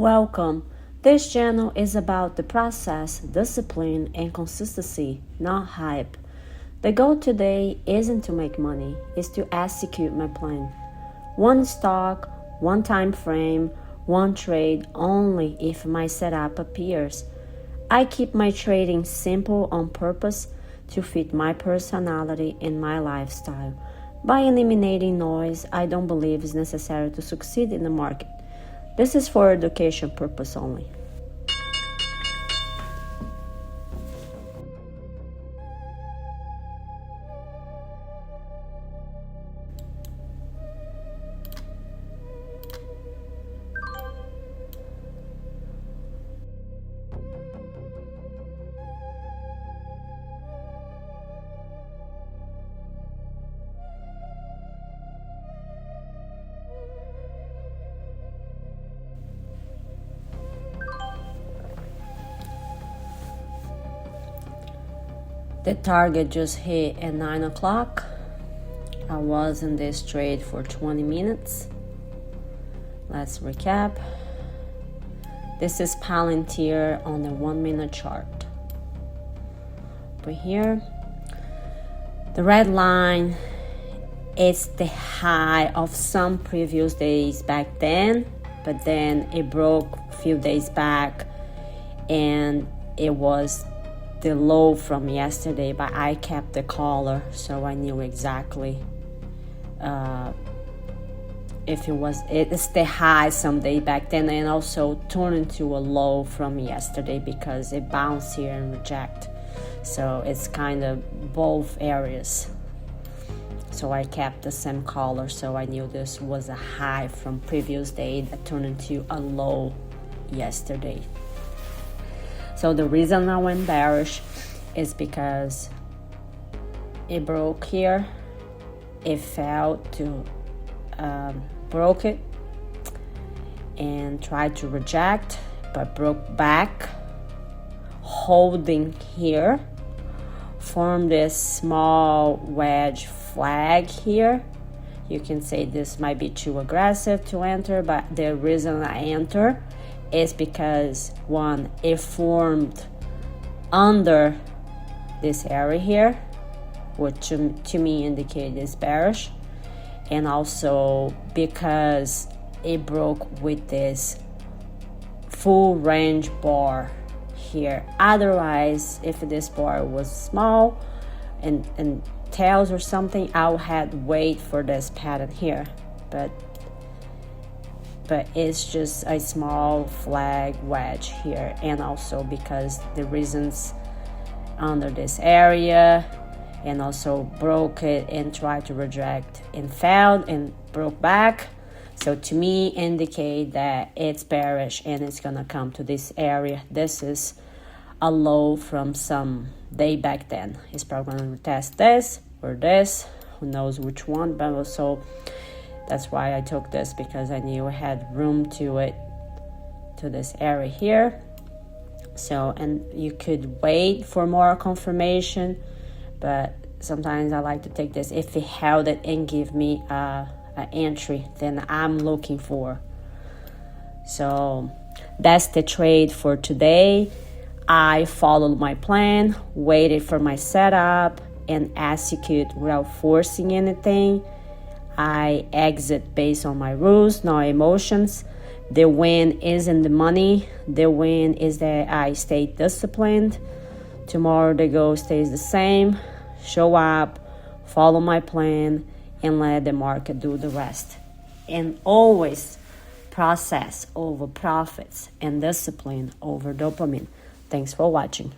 Welcome. This channel is about the process, discipline, and consistency, not hype. The goal today isn't to make money, it's to execute my plan. One stock, one time frame, one trade only if my setup appears. I keep my trading simple on purpose to fit my personality and my lifestyle. By eliminating noise, I don't believe is necessary to succeed in the market. This is for education purpose only. The target just hit at 9 o'clock. I was in this trade for 20 minutes. Let's recap. This is Palantir on the 1 minute chart. Over here, the red line is the high of some previous days back then, but then it broke a few days back and it was the low from yesterday, but I kept the collar so I knew exactly if it's the high someday back then, and also turned into a low from yesterday because it bounced here and reject. So it's kind of both areas. So I kept the same color, so I knew this was a high from previous day that turned into a low yesterday. So the reason I went bearish is because it broke here, it fell to broke it and tried to reject, but broke back, holding here, formed this small wedge flag here. You can say this might be too aggressive to enter, but the reason I enter is because one, it formed under this area here, which to me indicated is bearish, and also because it broke with this full range bar here. Otherwise, if this bar was small and tails or something, I would have wait for this pattern here, but it's just a small flag wedge here, and also because the reasons under this area, and also broke it and tried to reject and failed and broke back. So to me indicate that it's bearish and it's gonna come to this area. This is a low from some day back then. It's probably gonna retest this or this, who knows which one, but also that's why I took this, because I knew I had room to it, to this area here. So, and you could wait for more confirmation, but sometimes I like to take this if it held it and give me an entry then I'm looking for. So that's the trade for today. I followed my plan, waited for my setup, and execute without forcing anything. I exit based on my rules, no emotions. The win isn't the money. The win is that I stay disciplined. Tomorrow the goal stays the same. Show up, follow my plan, and let the market do the rest. And always process over profits and discipline over dopamine. Thanks for watching.